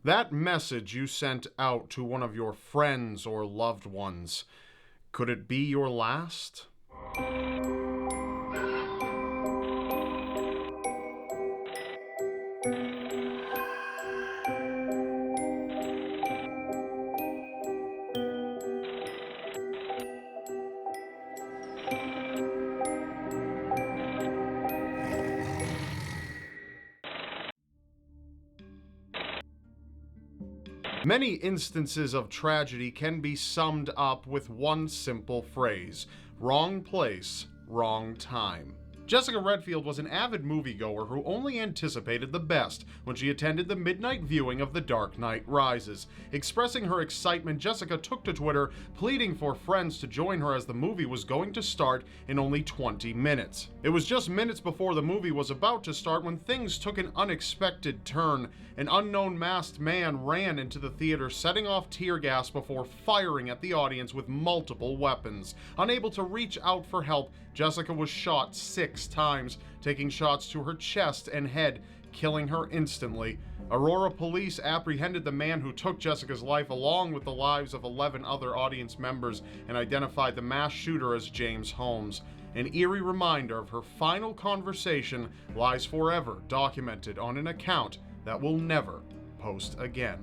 That message you sent out to one of your friends or loved ones, could it be your last? Many instances of tragedy can be summed up with one simple phrase: wrong place, wrong time. Jessica Redfield was an avid moviegoer who only anticipated the best when she attended the midnight viewing of The Dark Knight Rises. Expressing her excitement, Jessica took to Twitter, pleading for friends to join her as the movie was going to start in only 20 minutes. It was just minutes before the movie was about to start when things took an unexpected turn. An unknown masked man ran into the theater, setting off tear gas before firing at the audience with multiple weapons. Unable to reach out for help, Jessica was shot 6 times, taking shots to her chest and head, killing her instantly. Aurora police apprehended the man who took Jessica's life along with the lives of 11 other audience members and identified the mass shooter as James Holmes. An eerie reminder of her final conversation lies forever documented on an account that will never post again.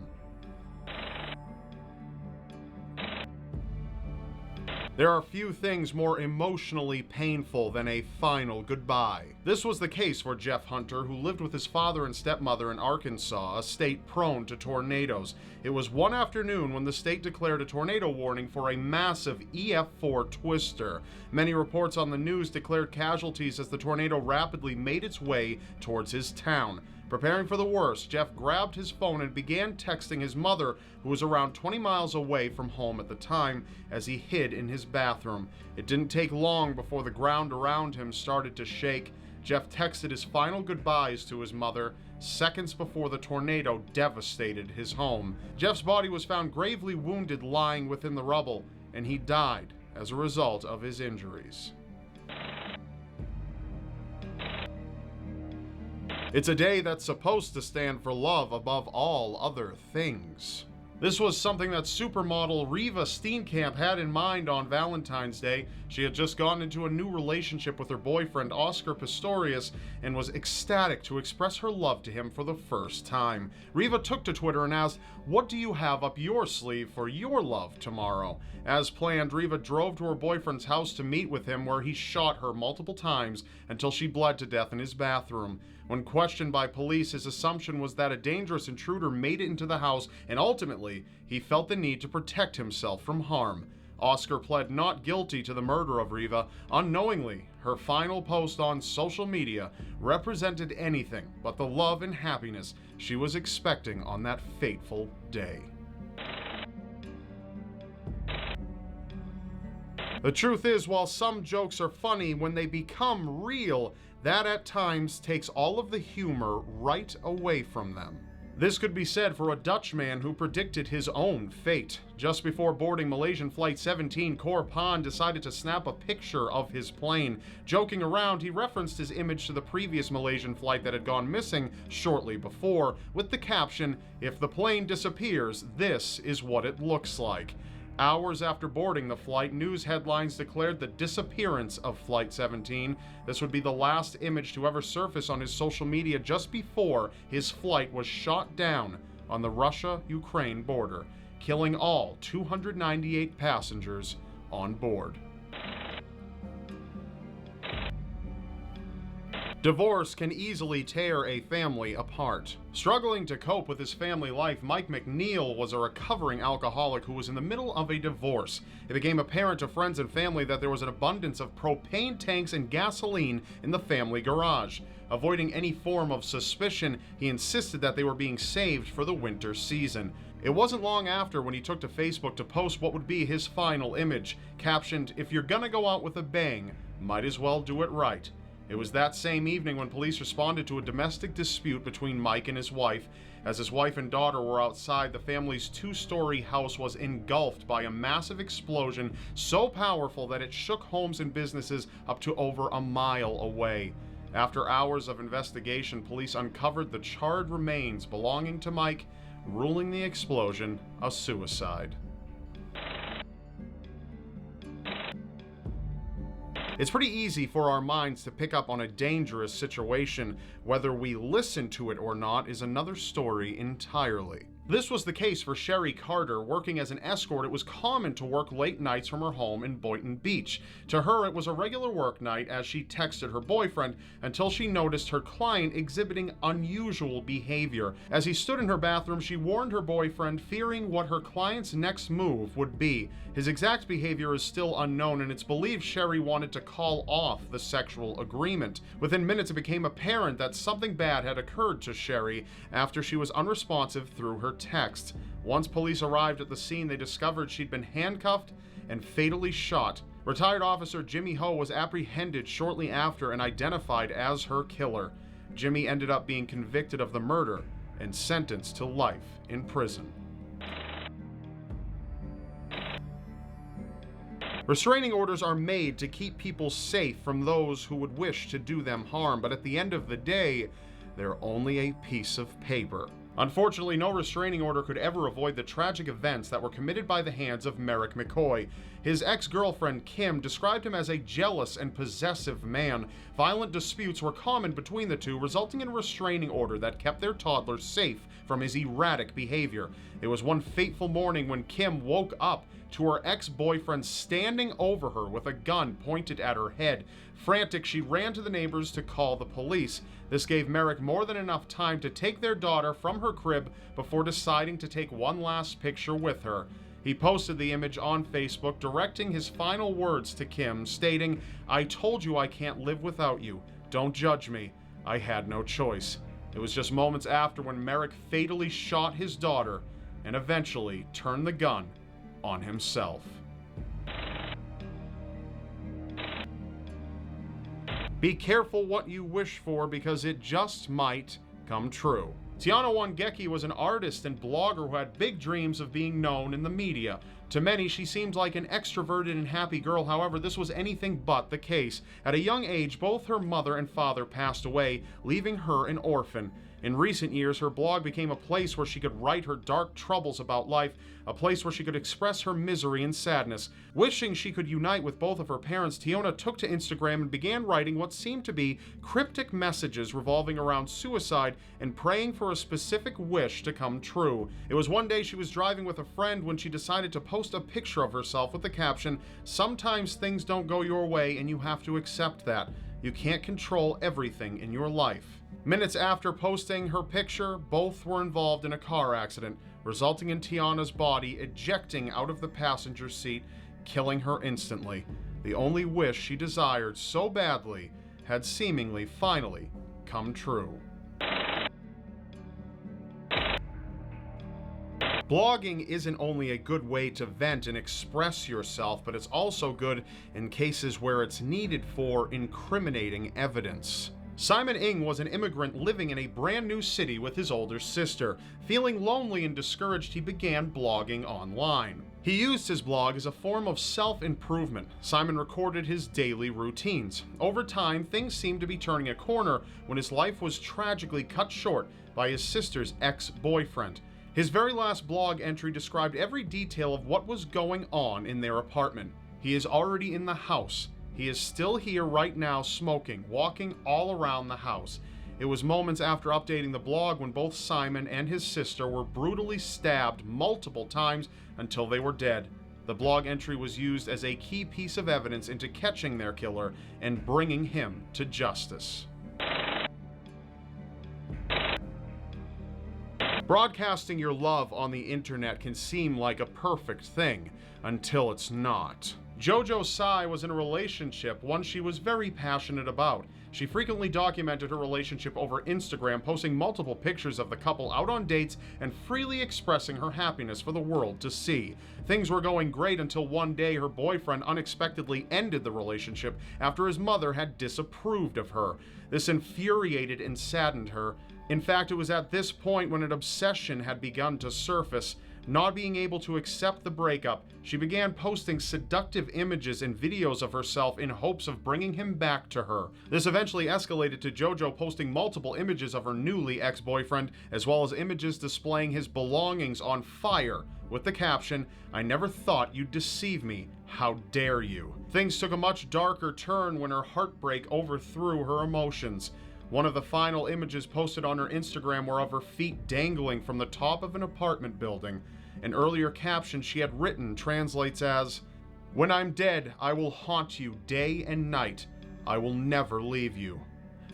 There are few things more emotionally painful than a final goodbye. This was the case for Jeff Hunter, who lived with his father and stepmother in Arkansas, a state prone to tornadoes. It was one afternoon when the state declared a tornado warning for a massive EF4 twister. Many reports on the news declared casualties as the tornado rapidly made its way towards his town. Preparing for the worst, Jeff grabbed his phone and began texting his mother, who was around 20 miles away from home at the time, as he hid in his bathroom. It didn't take long before the ground around him started to shake. Jeff texted his final goodbyes to his mother seconds before the tornado devastated his home. Jeff's body was found gravely wounded lying within the rubble, and he died as a result of his injuries. It's a day that's supposed to stand for love above all other things. This was something that supermodel Riva Steenkamp had in mind on Valentine's Day. She had just gotten into a new relationship with her boyfriend Oscar Pistorius and was ecstatic to express her love to him for the first time. Riva took to Twitter and asked, "What do you have up your sleeve for your love tomorrow?" As planned, Riva drove to her boyfriend's house to meet with him, where he shot her multiple times until she bled to death in his bathroom. When questioned by police, his assumption was that a dangerous intruder made it into the house, and ultimately, he felt the need to protect himself from harm. Oscar pled not guilty to the murder of Riva. Unknowingly, her final post on social media represented anything but the love and happiness she was expecting on that fateful day. The truth is, while some jokes are funny, when they become real, that at times takes all of the humor right away from them. This could be said for a Dutch man who predicted his own fate. Just before boarding Malaysian Flight 17, Khor Pan decided to snap a picture of his plane. Joking around, he referenced his image to the previous Malaysian flight that had gone missing shortly before, with the caption, "If the plane disappears, this is what it looks like." Hours after boarding the flight, news headlines declared the disappearance of Flight 17. This would be the last image to ever surface on his social media just before his flight was shot down on the Russia-Ukraine border, killing all 298 passengers on board. Divorce can easily tear a family apart. Struggling to cope with his family life, Mike McNeil was a recovering alcoholic who was in the middle of a divorce. It became apparent to friends and family that there was an abundance of propane tanks and gasoline in the family garage. Avoiding any form of suspicion, he insisted that they were being saved for the winter season. It wasn't long after when he took to Facebook to post what would be his final image, captioned, "If you're gonna go out with a bang, might as well do it right." It was that same evening when police responded to a domestic dispute between Mike and his wife. As his wife and daughter were outside, the family's 2-story house was engulfed by a massive explosion so powerful that it shook homes and businesses up to over a mile away. After hours of investigation, police uncovered the charred remains belonging to Mike, ruling the explosion a suicide. It's pretty easy for our minds to pick up on a dangerous situation. Whether we listen to it or not is another story entirely. This was the case for Sherry Carter. Working as an escort, it was common to work late nights from her home in Boynton Beach. To her, it was a regular work night as she texted her boyfriend until she noticed her client exhibiting unusual behavior. As he stood in her bathroom, she warned her boyfriend, fearing what her client's next move would be. His exact behavior is still unknown, and it's believed Sherry wanted to call off the sexual agreement. Within minutes, it became apparent that something bad had occurred to Sherry after she was unresponsive through her text. Once police arrived at the scene, they discovered she'd been handcuffed and fatally shot. Retired Officer Jimmy Ho was apprehended shortly after and identified as her killer. Jimmy ended up being convicted of the murder and sentenced to life in prison. Restraining orders are made to keep people safe from those who would wish to do them harm, but at the end of the day, they're only a piece of paper. Unfortunately, no restraining order could ever avoid the tragic events that were committed by the hands of Merrick McCoy. His ex-girlfriend, Kim, described him as a jealous and possessive man. Violent disputes were common between the two, resulting in a restraining order that kept their toddler safe from his erratic behavior. It was one fateful morning when Kim woke up to her ex-boyfriend standing over her with a gun pointed at her head. Frantic, she ran to the neighbors to call the police. This gave Merrick more than enough time to take their daughter from her crib before deciding to take one last picture with her. He posted the image on Facebook, directing his final words to Kim, stating, "I told you I can't live without you. Don't judge me. I had no choice." It was just moments after when Merrick fatally shot his daughter and eventually turned the gun on himself. Be careful what you wish for, because it just might come true. Tiana Wangeki was an artist and blogger who had big dreams of being known in the media. To many, she seemed like an extroverted and happy girl. However, this was anything but the case. At a young age, both her mother and father passed away, leaving her an orphan. In recent years, her blog became a place where she could write her dark troubles about life, a place where she could express her misery and sadness. Wishing she could unite with both of her parents, Tiona took to Instagram and began writing what seemed to be cryptic messages revolving around suicide and praying for a specific wish to come true. It was one day she was driving with a friend when she decided to post a picture of herself with the caption, "Sometimes things don't go your way and you have to accept that. You can't control everything in your life." Minutes after posting her picture, both were involved in a car accident, resulting in Tiana's body ejecting out of the passenger seat, killing her instantly. The only wish she desired so badly had seemingly finally come true. Blogging isn't only a good way to vent and express yourself, but it's also good in cases where it's needed for incriminating evidence. Simon Ng was an immigrant living in a brand new city with his older sister. Feeling lonely and discouraged, he began blogging online. He used his blog as a form of self-improvement. Simon recorded his daily routines. Over time, things seemed to be turning a corner when his life was tragically cut short by his sister's ex-boyfriend. His very last blog entry described every detail of what was going on in their apartment. He is already in the house. He is still here right now, smoking, walking all around the house. It was moments after updating the blog when both Simon and his sister were brutally stabbed multiple times until they were dead. The blog entry was used as a key piece of evidence into catching their killer and bringing him to justice. Broadcasting your love on the internet can seem like a perfect thing until it's not. JoJo Tsai was in a relationship, one she was very passionate about. She frequently documented her relationship over Instagram, posting multiple pictures of the couple out on dates and freely expressing her happiness for the world to see. Things were going great until one day her boyfriend unexpectedly ended the relationship after his mother had disapproved of her. This infuriated and saddened her. In fact, it was at this point when an obsession had begun to surface. Not being able to accept the breakup, she began posting seductive images and videos of herself in hopes of bringing him back to her. This eventually escalated to JoJo posting multiple images of her newly ex-boyfriend, as well as images displaying his belongings on fire, with the caption, "I never thought you'd deceive me. How dare you?" Things took a much darker turn when her heartbreak overthrew her emotions. One of the final images posted on her Instagram were of her feet dangling from the top of an apartment building. An earlier caption she had written translates as, "When I'm dead, I will haunt you day and night. I will never leave you."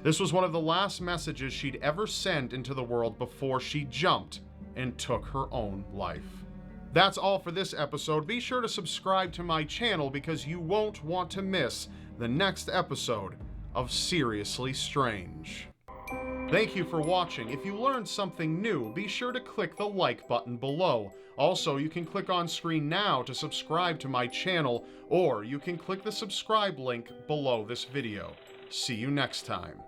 This was one of the last messages she'd ever sent into the world before she jumped and took her own life. That's all for this episode. Be sure to subscribe to my channel because you won't want to miss the next episode of Seriously Strange. Thank you for watching. If you learned something new, be sure to click the like button below. Also, you can click on screen now to subscribe to my channel, or you can click the subscribe link below this video. See you next time.